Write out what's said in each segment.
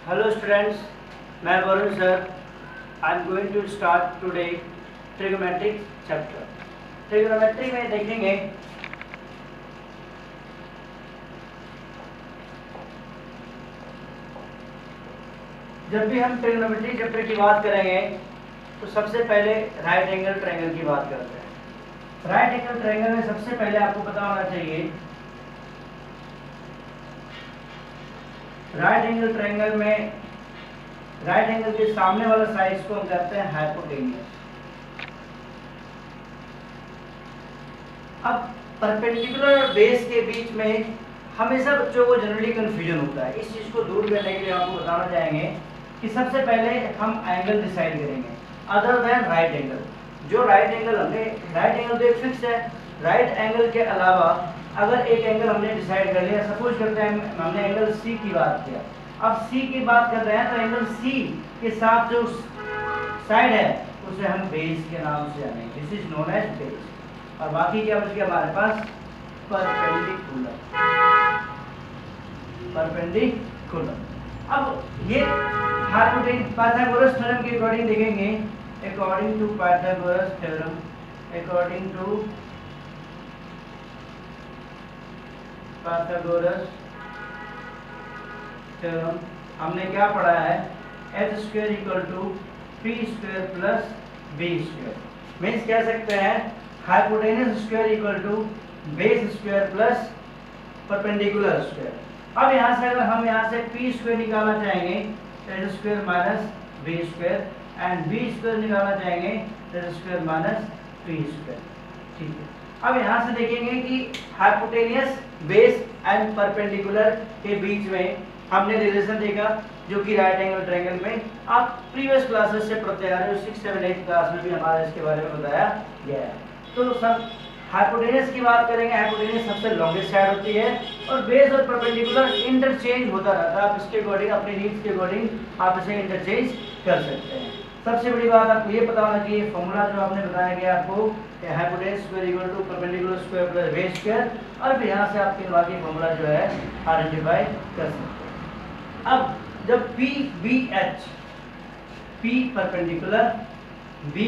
Hello students, मैं Varun sir. I am going to start today trigonometric chapter. Trigonometry में देखेंगे जब भी हम ट्रिग्नोमेट्री चैप्टर की बात करेंगे तो सबसे पहले राइट एंगल ट्रायंगल की बात करते हैं। राइट एंगल ट्रायंगल में सबसे पहले आपको पता होना चाहिए, राइट एंगल ट्रायंगल में राइट एंगल के सामने वाला साइड को हम कहते हैं हाइपोटेन्यूस। अब परपेंडिकुलर और बेस के बीच में हमेशा बच्चों को जनरली कंफ्यूजन होता है। इस चीज को दूर करने के लिए आपको बताना चाहेंगे कि सबसे पहले हम एंगल डिसाइड करेंगे अदर देन राइट एंगल। जो राइट एंगल तो एक फिक्स है। राइट एंगल के अलावा अगर एक एंगल हमने डिसाइड कर लिया, सपोज करते हैं हमने एंगल सी की बात किया। अब सी की बात कर रहे हैं तो एंगल सी के साथ जो साइड है उसे हम बेस के नाम से जानेंगे। This is known as base. और बाकी क्या बच गया हमारे पास? परपेंडिकुलर। अब ये पाइथागोरस थ्योरम के अकॉर्डिंग देखेंगे। According to Pythagoras theorem, according to Pythagoras theorem हमने क्या पढ़ा है? h square equal to p square plus b square. Means कह सकते हैं hypotenuse square equal to base square plus perpendicular square. अब यहाँ से अगर हम यहाँ से p स्क्वायर निकालना चाहेंगे तो h square minus b square, and b square निकालना चाहेंगे तो h square minus p square. ठीक है। अब यहाँ से देखेंगे कि हाइपोटेनियस, बेस एंड परपेंडिकुलर के बीच में हमने रिलेशन देखा, जो कि राइट एंगल ट्रायंगल में आप प्रीवियस क्लासेस से पढ़ते आ रहे हो। 6, 7, 8 क्लास में भी हमारा इसके बारे में बताया गया है। तो सब हाइपोटेनियस की बात करेंगे। हाइपोटेनियस सबसे लॉन्गेस्ट साइड होती है और बेस और परपेंडिकुलर इंटरचेंज होता रहता है। आप इसके अकॉर्डिंग, अपनी नीड्स के अकॉर्डिंग आप इसे इंटरचेंज कर सकते हैं। सबसे बड़ी बात आपको ये पता होना चाहिए, फॉर्मूला जो आपने बताया गया आपको, hypotenuse square equal to perpendicular square plus base square, और फिर यहाँ से आप तीन बाकी फॉर्मूला जो है आइडेंटिफाई कर सकते हैं। अब जब P B H, P perpendicular, B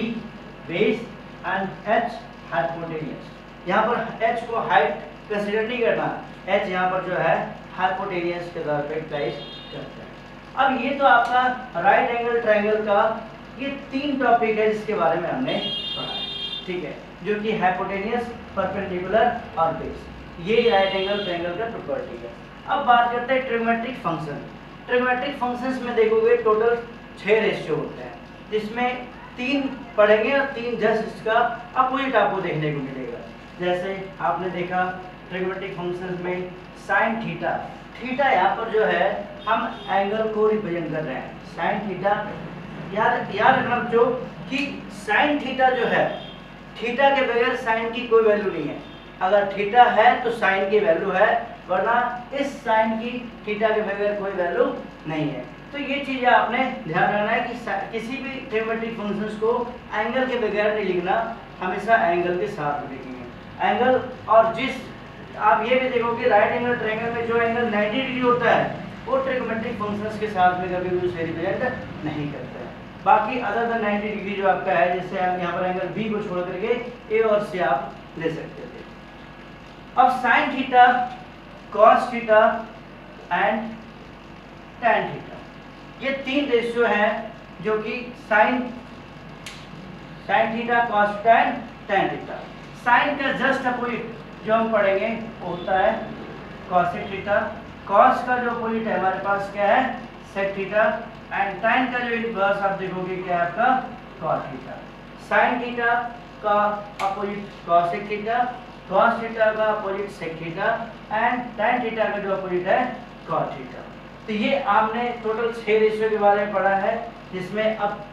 base and H hypotenuse, यहाँ पर H को हाइट कंसीडर नहीं करना, H यहाँ पर जो है हाइपोटेनियस के तौर पे यूटिलाइज करते हैं। अब ये तो आपका राइट एंगल ट्रायंगल का ये 3 टॉपिक है जिसके बारे में हमने पढ़ा है। ठीक है, जो कि हाइपोटेनियस, परपेंडिकुलर और बेस, ये राइट एंगल ट्रायंगल का प्रॉपर्टी है। अब बात करते हैं ट्रिग्नोमेट्रिक फंक्शन। ट्रिग्नोमेट्रिक फंक्शंस में देखोगे टोटल 6 रेशियो होते हैं, जिसमें 3 पढ़ेंगे और 3 जस्ट इसका अपोजिट आपको देखने को मिलेगा। जैसे आपने देखा ट्रिग्नोमेट्रिक फंक्शंस में साइन थीटा, थीटा यहाँ पर जो है हम एंगल को रिप्रेजेंट कर रहे हैं। साइन थीटा याद रखना बच्चों कि साइन थीटा जो है, थीटा के बगैर साइन की कोई वैल्यू नहीं है। अगर थीटा है तो साइन की वैल्यू है, वरना इस साइन की थीटा के बगैर कोई वैल्यू नहीं है। तो ये चीज़ आपने ध्यान रखना है कि किसी भी ट्रिग्नोमेट्रिक फंक्शंस को एंगल के बगैर नहीं लिखना, हमेशा एंगल के साथ में लिखेंगे। एंगल, और जिस आप ये भी देखोगे राइट एंगल ट्रायंगल में जो एंगल 90 डिग्री होता है वो ट्रिग्नोमेट्रिक फंक्शंस के साथ में कभी भी उसे रिप्रेजेंट नहीं करता है। बाकी अदर देन 90 डिग्री जो आपका है, जैसे हम यहाँ पर एंगल बी को छोड़ करके ए और सी आप ले सकते थे। अब sine theta, cos theta and tan theta, ये 3 रेशियो हैं जो कि sine theta, cos theta and tan theta. Sine का जस्ट अपोजिट जो हम पढ़ेंगे वो होता है कॉसेक थीटा। कॉस का जो अपोजिट है हमारे पास क्या है? सेक थीटा। एंड टैन का जो इनवर्स आप देखोगे क्या है आपका? Cos theta. साइन थीटा का opposite cosec theta, cos theta का opposite sec theta and tan theta का जो अपोजिट है कॉट थीटा। तो ये आपने टोटल 6 रेशियो के बारे में पढ़ा है, जिसमें अब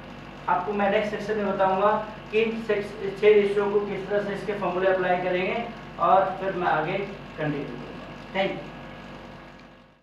आपको मैं नेक्स्ट सेक्शन में बताऊंगा कि 6 रेशियो को किस तरह से इसके फॉर्मूले अप्लाई करेंगे, और फिर मैं आगे कंटिन्यू करूँगा। Thank you.